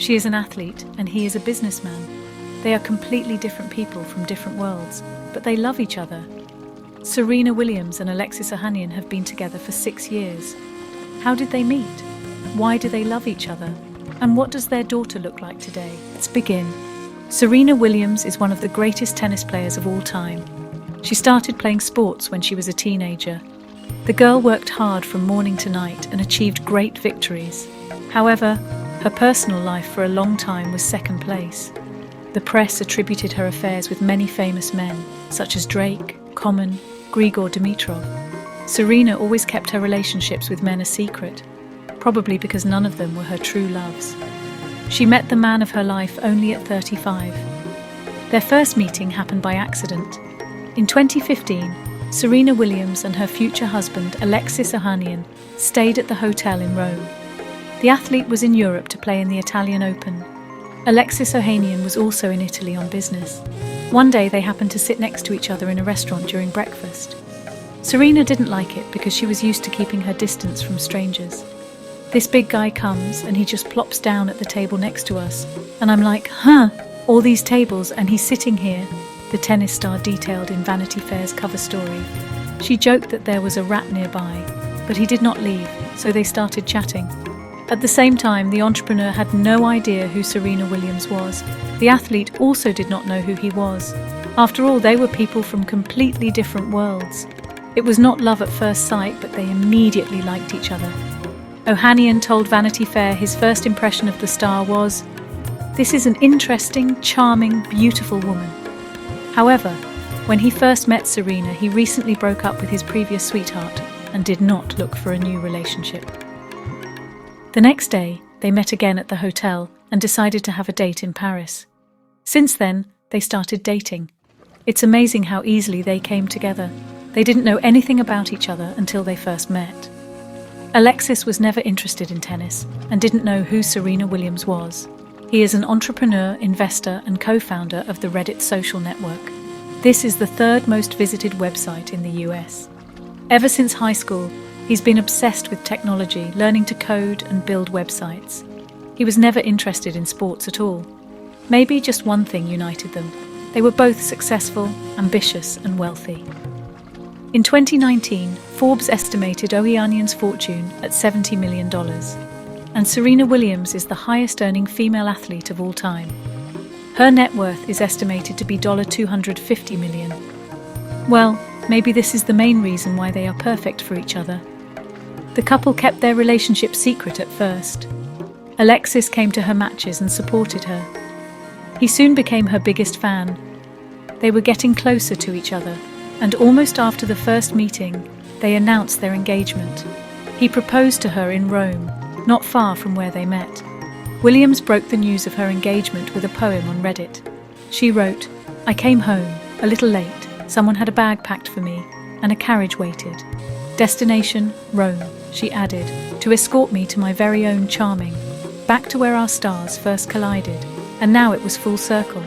She is an athlete and he is a businessman. They are completely different people from different worlds, but they love each other. Serena Williams and Alexis Ohanian have been together for 6 years. How did they meet? Why do they love each other? And what does their daughter look like today? Let's begin. Serena Williams is one of the greatest tennis players of all time. She started playing sports when she was a teenager. The girl worked hard from morning to night and achieved great victories. However, her personal life for a long time was second place. The press attributed her affairs with many famous men, such as Drake, Common, Grigor Dimitrov. Serena always kept her relationships with men a secret, probably because none of them were her true loves. She met the man of her life only at 35. Their first meeting happened by accident. In 2015, Serena Williams and her future husband, Alexis Ohanian, stayed at the hotel in Rome. The athlete was in Europe to play in the Italian Open. Alexis Ohanian was also in Italy on business. One day they happened to sit next to each other in a restaurant during breakfast. Serena didn't like it because she was used to keeping her distance from strangers. This big guy comes and he just plops down at the table next to us. And I'm like, all these tables and he's sitting here, the tennis star detailed in Vanity Fair's cover story. She joked that there was a rat nearby, but he did not leave, so they started chatting. At the same time, the entrepreneur had no idea who Serena Williams was. The athlete also did not know who he was. After all, they were people from completely different worlds. It was not love at first sight, but they immediately liked each other. Ohanian told Vanity Fair his first impression of the star was, "This is an interesting, charming, beautiful woman." However, when he first met Serena, he recently broke up with his previous sweetheart and did not look for a new relationship. The next day, they met again at the hotel and decided to have a date in Paris. Since then, they started dating. It's amazing how easily they came together. They didn't know anything about each other until they first met. Alexis was never interested in tennis and didn't know who Serena Williams was. He is an entrepreneur, investor, and co-founder of the Reddit social network. This is the third most visited website in the US. Ever since high school, he's been obsessed with technology, learning to code and build websites. He was never interested in sports at all. Maybe just one thing united them. They were both successful, ambitious, and wealthy. In 2019, Forbes estimated Ohanian's fortune at $70 million, and Serena Williams is the highest-earning female athlete of all time. Her net worth is estimated to be $250 million. Well, maybe this is the main reason why they are perfect for each other. The couple kept their relationship secret at first. Alexis came to her matches and supported her. He soon became her biggest fan. They were getting closer to each other, and almost after the first meeting, they announced their engagement. He proposed to her in Rome, not far from where they met. Williams broke the news of her engagement with a poem on Reddit. She wrote, "I came home, a little late. Someone had a bag packed for me, and a carriage waited. Destination, Rome," she added, "to escort me to my very own Charming, back to where our stars first collided, and now it was full circle.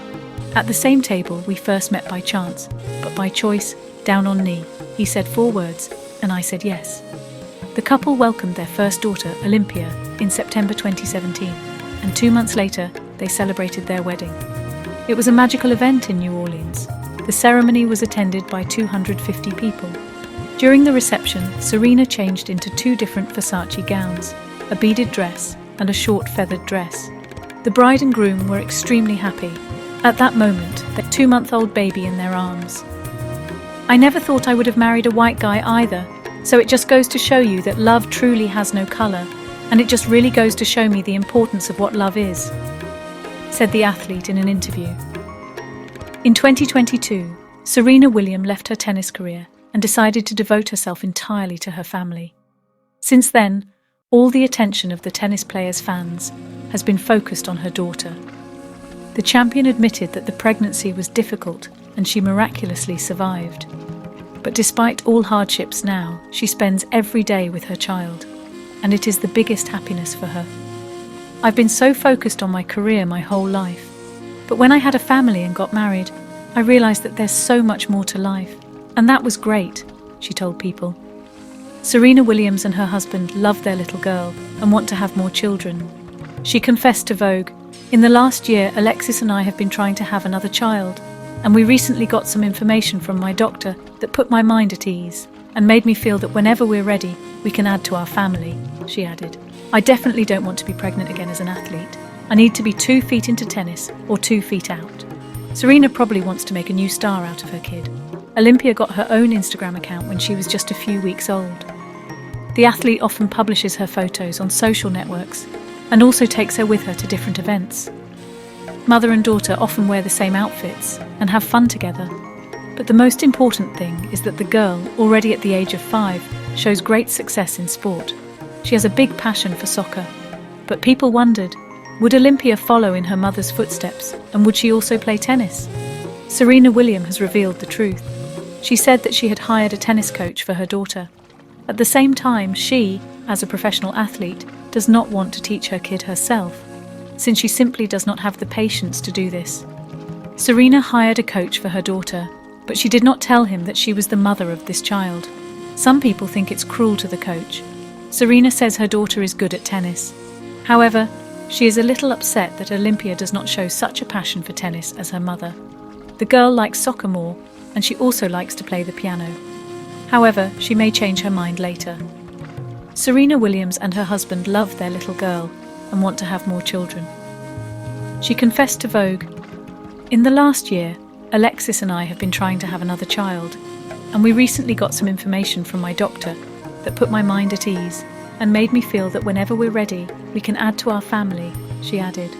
At the same table we first met by chance, but by choice, down on knee. He said 4 words, and I said yes." The couple welcomed their first daughter, Olympia, in September 2017, and 2 months later, they celebrated their wedding. It was a magical event in New Orleans. The ceremony was attended by 250 people. During the reception, Serena changed into 2 different Versace gowns, a beaded dress and a short feathered dress. The bride and groom were extremely happy. At that moment, their 2-month-old baby in their arms. "I never thought I would have married a white guy either, so it just goes to show you that love truly has no colour, and it just really goes to show me the importance of what love is," said the athlete in an interview. In 2022, Serena Williams left her tennis career and decided to devote herself entirely to her family. Since then, all the attention of the tennis player's fans has been focused on her daughter. The champion admitted that the pregnancy was difficult and she miraculously survived. But despite all hardships now, she spends every day with her child, and it is the biggest happiness for her. "I've been so focused on my career my whole life, but when I had a family and got married, I realized that there's so much more to life, and that was great," she told People. Serena Williams and her husband love their little girl and want to have more children. She confessed to Vogue, In the last year, Alexis and I have been trying to have another child, and we recently got some information from my doctor that put my mind at ease and made me feel that whenever we're ready, we can add to our family, she added. I definitely don't want to be pregnant again as an athlete. I need to be 2 feet into tennis or 2 feet out. Serena probably wants to make a new star out of her kid. Olympia got her own Instagram account when she was just a few weeks old. The athlete often publishes her photos on social networks and also takes her with her to different events. Mother and daughter often wear the same outfits and have fun together. But the most important thing is that the girl, already at the age of 5, shows great success in sport. She has a big passion for soccer. But people wondered, would Olympia follow in her mother's footsteps, and would she also play tennis? Serena Williams has revealed the truth. She said that she had hired a tennis coach for her daughter. At the same time, she, as a professional athlete, does not want to teach her kid herself, since she simply does not have the patience to do this. Serena hired a coach for her daughter, but she did not tell him that she was the mother of this child. Some people think it's cruel to the coach. Serena says her daughter is good at tennis. However, she is a little upset that Olympia does not show such a passion for tennis as her mother. The girl likes soccer more, and she also likes to play the piano. However, she may change her mind later. Serena Williams and her husband love their little girl and want to have more children. She confessed to Vogue, "In the last year, Alexis and I have been trying to have another child, and we recently got some information from my doctor that put my mind at ease and made me feel that whenever we're ready, we can add to our family," she added.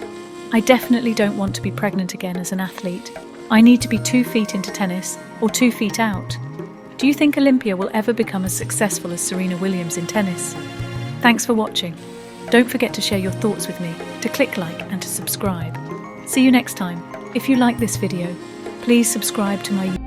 "I definitely don't want to be pregnant again as an athlete. I need to be 2 feet into tennis or 2 feet out." Do you think Olympia will ever become as successful as Serena Williams in tennis? Thanks for watching. Don't forget to share your thoughts with me, to click like and to subscribe. See you next time. If you like this video, please subscribe to my